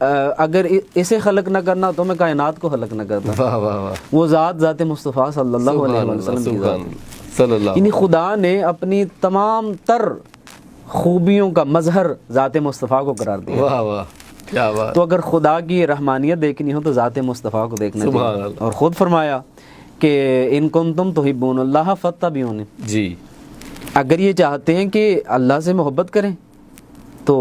اگر اسے خلق نہ کرنا تو میں کائنات کو خلق نہ کرتا. واہ واہ واہ. وہ ذات مصطفیٰ صلی اللہ علیہ وسلم کی ذات, صلی اللہ. یعنی خدا نے اپنی تمام تر خوبیوں کا مظہر ذات مصطفیٰ کو قرار دیا. واہ واہ کیا بات. تو اگر خدا کی رحمانیت دیکھنی ہو تو ذات مصطفیٰ کو دیکھنا سبحان چاہیے. اللہ. اور خود فرمایا کہ ان کنتم تحبون اللہ فاتبعونی, جی اگر یہ چاہتے ہیں کہ اللہ سے محبت کریں تو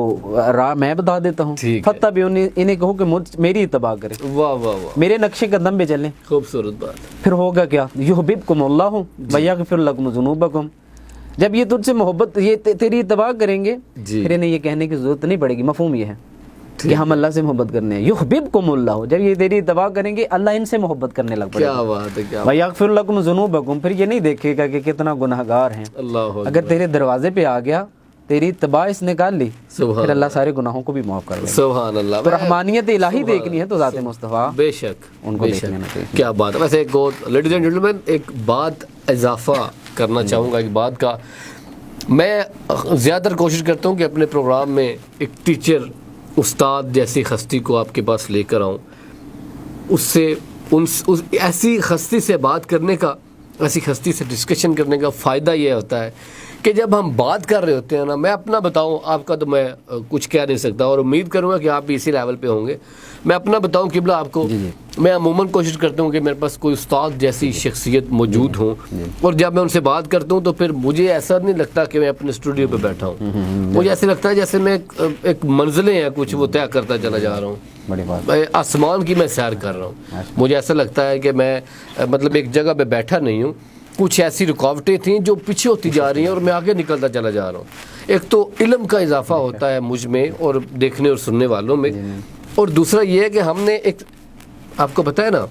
راہ میں بتا دیتا ہوں. ٹھیک ہے. فاتبعونی, انہیں کہو کہ میری اتباع کریں, واہ واہ واہ. میرے نقش قدم پہ چلیں. خوبصورت بات. پھر ہوگا کیا؟ یحببکم اللہ ویغفر لکم ذنوبکم. جب یہ تجھ سے محبت, یہ تیری اتباع کریں گے, جی. پھر انہیں یہ کہنے کی ضرورت نہیں پڑے گی. مفہوم یہ ہے کہ ہم اللہ سے محبت کرنے ہیں. یحببکم اللہ, جب یہ تیری اتباع کریں گے اللہ ان سے محبت کرنے لگ پڑے کیا گا. بات ہے کیا. ویغفر لکم ذنوبکم, پھر یہ نہیں دیکھے گا کہ کتنا گناہ گار ہیں. اللہ اگر تیرے دروازے پہ آ گیا, تیری اتباع اس نے کر لی, سبحان پھر اللہ سارے گناہوں کو بھی معاف کر دے گا. سبحان اللہ. تو رحمانیت الہی دیکھنی ہے تو ذات مصطفیٰ بے شک ان کو بے دیکھ شک. لینا چاہیے. کیا بات ہے. ویسے ایک اور لیڈیز اینڈ جنٹلمین ایک بات اضافہ کرنا چاہوں گا ایک بات کا. میں زیادہ تر کوشش کرتا ہوں کہ اپنے پروگرام میں ایک ٹیچر استاد جیسی ہستی کو آپ کے پاس لے کر آؤں. اس سے ایسی ہستی سے بات کرنے کا, ایسی ہستی سے ڈسکشن کرنے کا فائدہ یہ ہوتا ہے کہ جب ہم بات کر رہے ہوتے ہیں نا, میں اپنا بتاؤں, آپ کا تو میں کچھ کہہ نہیں سکتا اور امید کروں گا کہ آپ بھی اسی لیول پہ ہوں گے. میں اپنا بتاؤں قبلہ آپ کو, میں عموماً کوشش کرتا ہوں کہ میرے پاس کوئی استاد جیسی شخصیت موجود ہوں, اور جب میں ان سے بات کرتا ہوں تو پھر مجھے ایسا نہیں لگتا کہ میں اپنے اسٹوڈیو پہ بیٹھا ہوں. مجھے ایسے لگتا ہے جیسے میں ایک منزلیں ہیں کچھ وہ طے کرتا چلا جا رہا ہوں. بڑی بات. آسمان کی میں سیر کر رہا ہوں. مجھے ایسا لگتا ہے کہ میں مطلب ایک جگہ پہ بیٹھا نہیں ہوں. کچھ ایسی رکاوٹیں تھیں جو پیچھے ہوتی جا رہی ہیں اور میں آگے نکلتا چلا جا رہا ہوں. ایک تو علم کا اضافہ ہوتا ہے مجھ میں اور دیکھنے اور سننے والوں میں, اور دوسرا یہ ہے کہ ہم نے ایک, آپ کو پتہ ہے نا,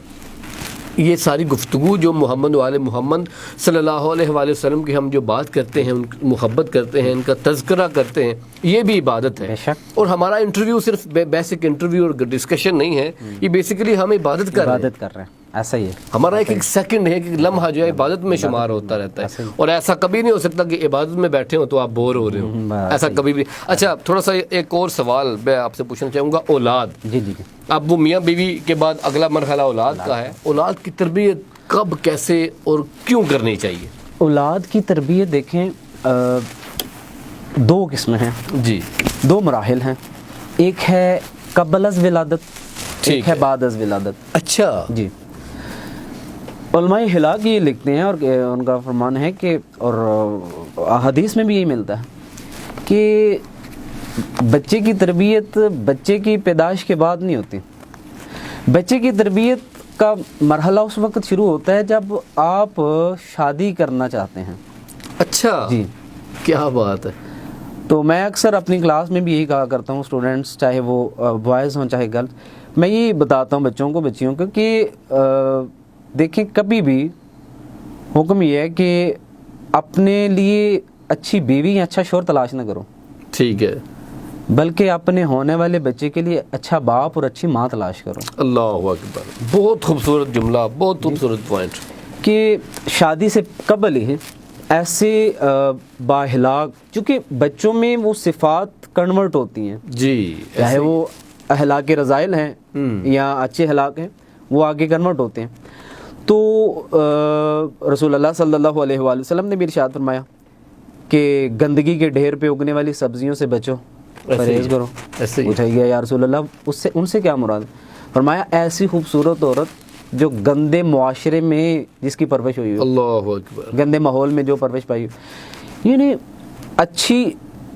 یہ ساری گفتگو جو محمد وآل محمد صلی اللہ علیہ وآلہ وسلم کی ہم جو بات کرتے ہیں, ان محبت کرتے ہیں, ان کا تذکرہ کرتے ہیں, یہ بھی عبادت ہے. اور ہمارا انٹرویو صرف بیسک انٹرویو اور ڈسکشن نہیں ہے, یہ بیسیکلی ہم عبادت کر رہے ہیں. ایسا ہی ہے ہمارا ایک سیکنڈ ہے کہ لمحہ جو ہے عبادت میں شمار ہوتا رہتا ہے, اور ایسا کبھی نہیں ہو سکتا کہ عبادت میں بیٹھے ہو تو آپ بور ہو رہے ہو, ایسا کبھی بھی. اچھا تھوڑا سا ایک اور سوال میں آپ سے پوچھنا چاہوں گا. اولاد, جی جی, اب وہ میاں بیوی کے بعد اگلا مرحلہ اولاد کا ہے. اولاد کی تربیت کب, کیسے اور کیوں کرنی چاہیے؟ اولاد کی تربیت دیکھیں دو قسمیں ہیں. جی, دو مراحل ہیں. ایک ہے قبل از ولادت, ایک ہے بعد از ولادت. اچھا جی, علماء ہلاک یہ لکھتے ہیں اور ان کا فرمان ہے کہ, اور حدیث میں بھی یہی ملتا ہے کہ بچے کی تربیت بچے کی پیدائش کے بعد نہیں ہوتی. بچے کی تربیت کا مرحلہ اس وقت شروع ہوتا ہے جب آپ شادی کرنا چاہتے ہیں. اچھا جی, کیا بات ہے. تو میں اکثر اپنی کلاس میں بھی یہی کہا کرتا ہوں, اسٹوڈنٹس چاہے وہ بوائز ہوں چاہے گرلس, میں یہی بتاتا ہوں بچوں کو بچیوں کو کہ دیکھیں کبھی بھی حکم یہ ہے کہ اپنے لیے اچھی بیوی یا اچھا شوہر تلاش نہ کرو. ٹھیک ہے. بلکہ اپنے ہونے والے بچے کے لیے اچھا باپ اور اچھی ماں تلاش کرو. اللہ اکبر, بہت خوبصورت جملہ, بہت خوبصورت پوائنٹ. کہ شادی سے قبل ہی ایسے باہلاک, چونکہ بچوں میں وہ صفات کنورٹ ہوتی ہیں, جی, چاہے وہ اخلاق رذائل ہیں یا اچھے اخلاق ہیں, وہ آگے کنورٹ ہوتے ہیں. تو رسول اللہ صلی اللہ علیہ وآلہ وسلم نے بھی ارشاد فرمایا کہ گندگی کے ڈھیر پہ اگنے والی سبزیوں سے بچو, پرہیز کرو. پوچھا گیا یا رسول اللہ ان سے کیا مراد؟ فرمایا ایسی خوبصورت عورت جو گندے معاشرے میں جس کی پرورش ہوئی ہو, اللہ اکبر, گندے ماحول میں جو پرورش پائی ہو. یعنی اچھی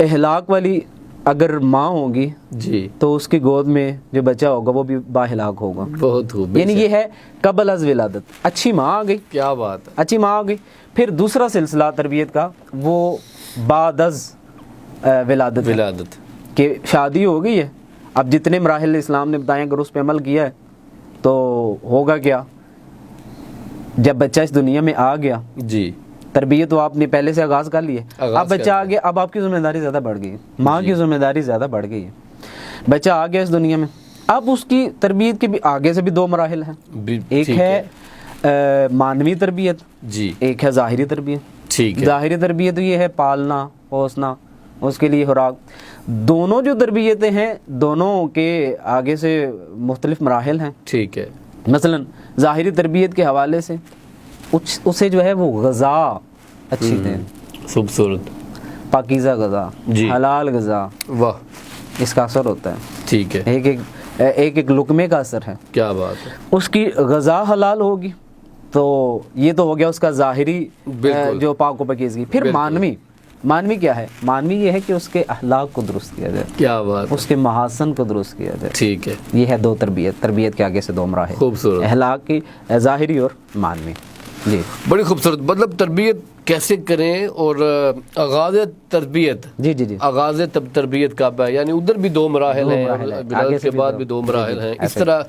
اخلاق والی اگر ماں ہوگی جی, تو اس کی گود میں جو بچہ ہوگا وہ بھی بااخلاق ہوگا. بہت خوب. یعنی یہ ہے قبل از ولادت. اچھی ماں آ گئی, کیا بات ہے, اچھی ماں آ گئی. پھر دوسرا سلسلہ تربیت کا وہ بعد از ولادت, کہ شادی ہو گئی ہے, اب جتنے مراحل اسلام نے بتائے اگر اس پہ عمل کیا ہے تو ہوگا کیا, جب بچہ اس دنیا میں آ گیا جی, تربیت تو آپ نے پہلے سے آغاز کر لی ہے, اب بچہ آ گیا, اب آپ کی ذمہ داری زیادہ بڑھ گئی ہے, ماں کی ذمہ داری زیادہ بڑھ گئی ہے. بچہ آ گیا اس دنیا میں, اب اس کی تربیت کے بھی آگے سے بھی دو مراحل ہیں. ایک ہے مانوی تربیت, جی, ایک ہے ظاہری تربیت. ٹھیک ہے. ظاہری تربیت یہ ہے پالنا پوسنا, اس کے لیے خوراک. دونوں جو تربیتیں ہیں دونوں کے آگے سے مختلف مراحل ہیں. ٹھیک ہے. مثلا ظاہری تربیت کے حوالے سے اسے جو ہے وہ غذا اچھی دیں, خوبصورت پاکیزہ غذا, جی. حلال غذا, واہ, اس کا اثر ہوتا ہے. ٹھیک ہے. ایک لقمے کا اثر ہے. کیا بات ہے. اس کی غذا حلال ہوگی تو یہ تو ہو گیا اس کا ظاہری جو پاک و پاکیزگی. پھر مانوی کیا ہے؟ مانوی یہ ہے کہ اس کے اخلاق کو درست کیا جائے, کیا بات, اس کے محاسن کو درست کیا جائے. ٹھیک ہے. یہ ہے دو تربیت کے آگے سے دو مراحل, خوبصورت, اخلاق کی ظاہری اور مانوی. جی بڑی خوبصورت. مطلب تربیت کیسے کریں اور آغاز تربیت, جی آغاز تربیت کا ہے, یعنی ادھر بھی دو مراحل ہیں, ولادت کے بعد بھی دو مراحل ہیں. اس طرح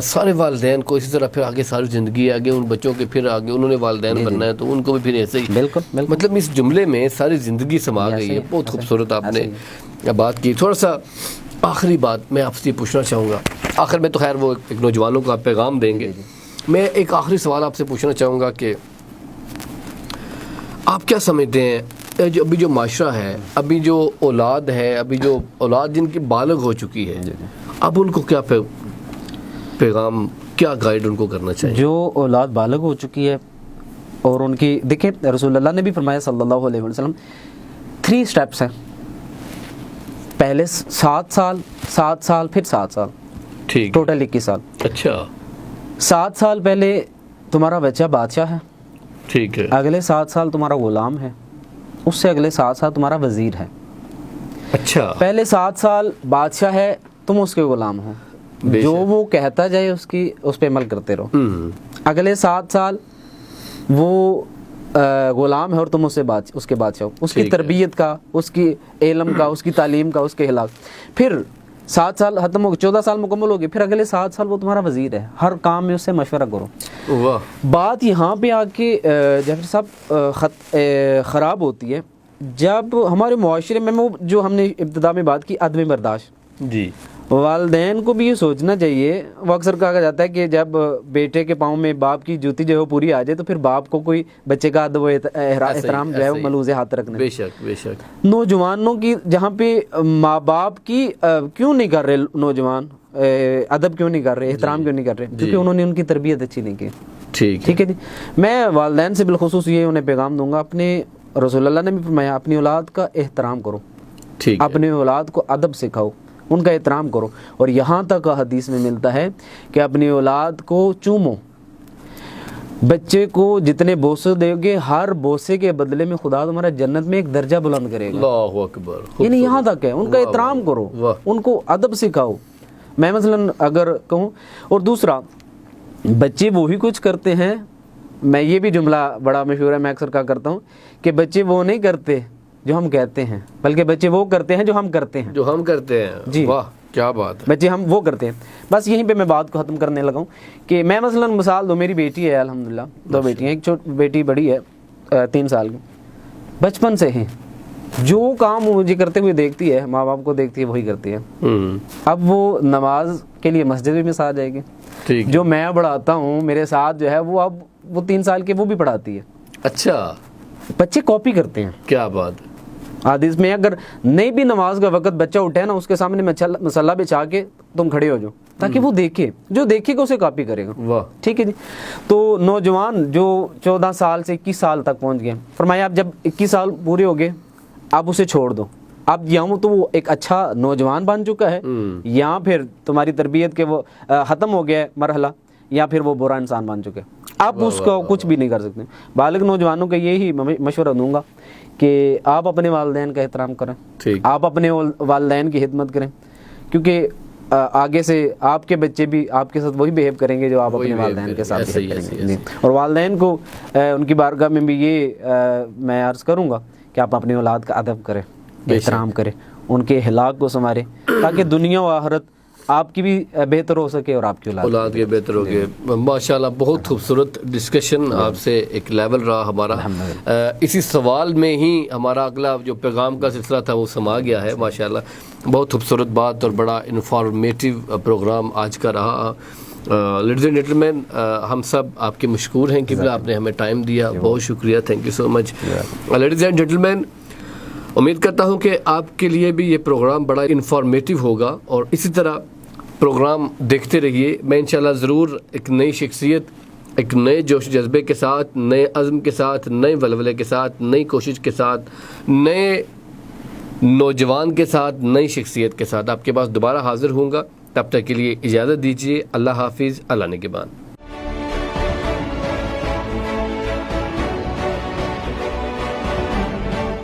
سارے والدین کو اسی طرح پھر آگے ساری زندگی آگے ان بچوں کے پھر آگے انہوں نے والدین بننا ہے تو ان کو بھی پھر ایسے ہی. بالکل. مطلب اس جملے میں ساری زندگی سما گئی ہے. بہت خوبصورت آپ نے بات کی. تھوڑا سا آخری بات میں آپ سے پوچھنا چاہوں گا, آخر میں تو خیر وہ ایک نوجوانوں کو آپ پیغام دیں گے. میں ایک آخری سوال آپ سے پوچھنا چاہوں گا کہ آپ کیا سمجھتے ہیں جو ابھی جو معاشرہ ہے, ابھی جو اولاد ہے, ابھی جو اولاد جن کی بالغ ہو چکی ہے, اب ان کو کیا پیغام, کیا گائیڈ ان کو کرنا چاہیے؟ جو اولاد بالغ ہو چکی ہے اور ان کی, دیکھیں رسول اللہ نے بھی فرمایا صلی اللہ علیہ وسلم 3 سٹیپس ہیں. پہلے 7 سال پھر 7 سال, ٹھیک, ٹوٹل 21 سال. اچھا, 7 سال پہلے تمہارا بچہ بادشاہ ہے, ٹھیک ہے. اگلے 7 سال تمہارا غلام ہے, اس سے اگلے 7 سال تمہارا وزیر ہے. اچھا, پہلے 7 سال بادشاہ ہے, تم اس کے غلام ہو, جو وہ کہتا جائے اس پہ عمل کرتے رہو. اگلے 7 سال وہ غلام ہے اور تم اس کے بادشاہ ہو, اس کی تربیت کا, اس کی علم کا, اس کی تعلیم کا, اس کے اخلاق. پھر 7 سال ختم ہو گئے, 14 سال مکمل ہو گئے, پھر اگلے 7 سال وہ تمہارا وزیر ہے, ہر کام میں اس سے مشورہ کرو. بات یہاں پہ آ کے جعفر صاحب خراب ہوتی ہے جب ہمارے معاشرے میں وہ جو ہم نے ابتدا میں بات کی عدم برداشت. جی, والدین کو بھی یہ سوچنا چاہیے. وہ اکثر کہا جاتا ہے کہ جب بیٹے کے پاؤں میں باپ کی جوتی جو ہے وہ پوری آ جائے تو پھر باپ کو کوئی بچے کا ادب و احترام جو ہے وہ ملوز ہاتھ رکھنا. بے شک بے شک. نوجوانوں کی جہاں پہ ماں باپ کی کیوں نہیں کر رہے نوجوان, ادب کیوں نہیں کر رہے, احترام کیوں نہیں کر رہے, کیونکہ انہوں نے ان کی تربیت اچھی نہیں کی. ٹھیک ہے جی. میں والدین سے بالخصوص یہ انہیں پیغام دوں گا, اپنے رسول اللہ نے بھی فرمایا اپنی اولاد کا احترام کرو, اپنی اولاد کو ادب سکھاؤ, ان کا احترام کرو. اور یہاں تک حدیث میں ملتا ہے کہ اپنی اولاد کو چومو. بچے کو جتنے بوسے دو گے ہر بوسے کے بدلے میں خدا تمہارا جنت میں ایک درجہ بلند کرے گا. اللہ اکبر. یعنی یہاں تک ہے, ان کا احترام کرو, ان کو ادب سکھاؤ. میں مثلا اگر کہوں, اور دوسرا بچے وہی کچھ کرتے ہیں, میں یہ بھی جملہ بڑا مشہور ہے, میں اکثر کہا کرتا ہوں کہ بچے وہ نہیں کرتے جو ہم کہتے ہیں, بلکہ بچے وہ کرتے ہیں جو ہم کرتے ہیں. جی, واہ کیا بات ہے. بچے ہم وہ کرتے ہیں. بس یہیں پہ میں بات کو ختم کرنے لگا ہوں کہ میں مثلا مثال دو, میری بیٹی ہے الحمدللہ, 2 بیٹی ہیں, ایک بیٹی بڑی ہے 3 سال کی, بچپن سے ہی جو کام مجھے کرتے ہوئے دیکھتی ہے, ماں باپ کو دیکھتی ہے, وہی کرتی ہے. اب وہ نماز کے لیے مسجد میں ساتھ جائے گی, جو میں پڑھاتا ہوں میرے ساتھ جو ہے وہ, اب وہ 3 سال کے وہ بھی پڑھاتی ہے. اچھا, بچے کاپی کرتے ہیں. کیا بات ہے. حدیث میں اگر نہیں بھی نماز کا وقت بچہ اٹھے نا, اس کے سامنے مصلی بچھا کے تم کھڑے ہو جاؤ, تاکہ وہ دیکھے, جو دیکھے گا اسے کاپی کرے گا. ٹھیک ہے جی. تو نوجوان جو 14 سال سے 21 سال تک پہنچ گئے, فرمایا اب جب 21 سال پورے ہو گئے اب اسے چھوڑ دو. اب یہاں تو وہ ایک اچھا نوجوان بن چکا ہے, یا پھر تمہاری تربیت کے وہ ختم ہو گیا ہے مرحلہ, یا پھر وہ برا انسان بن چکے. اب اس کو کچھ بھی نہیں کر سکتے. بالغ نوجوانوں کا یہی مشورہ دوں گا کہ آپ اپنے والدین کا احترام کریں, آپ اپنے والدین کی خدمت کریں, کیونکہ آگے سے آپ کے بچے بھی آپ کے ساتھ وہی بیہیو کریں گے جو آپ اپنے والدین کے ساتھ کریں گے. اور والدین کو ان کی بارگاہ میں بھی یہ میں عرض کروں گا کہ آپ اپنی اولاد کا ادب کریں, احترام کریں, ان کے اخلاق کو سنواریں, تاکہ دنیا و آخرت آپ کی بھی بہتر ہو سکے اور آپ کی اولاد کے بہتر ہو گئے. ماشاءاللہ بہت خوبصورت ڈسکشن آپ سے ایک لیول رہا ہمارا. اسی سوال میں ہی ہمارا اگلا جو پیغام کا سلسلہ تھا وہ سما گیا ہے. ماشاءاللہ بہت خوبصورت بات اور بڑا انفارمیٹیو پروگرام آج کا رہا. لیڈیز اینڈ جنٹلمین, ہم سب آپ کے مشکور ہیں کہ آپ نے ہمیں ٹائم دیا, بہت شکریہ, thank you so much. Ladies and gentlemen, امید کرتا ہوں کہ آپ کے لیے بھی یہ پروگرام بڑا انفارمیٹیو ہوگا اور اسی طرح پروگرام دیکھتے رہیے. میں انشاءاللہ ضرور ایک نئی شخصیت، ایک نئے جوش جذبے کے ساتھ، نئے عزم کے ساتھ، نئے ولولے کے ساتھ، نئی کوشش کے ساتھ، نئے نوجوان کے ساتھ، نئی شخصیت کے ساتھ آپ کے پاس دوبارہ حاضر ہوں گا. تب تک کے لیے اجازت دیجیے. اللہ حافظ. اللہ نگہبان.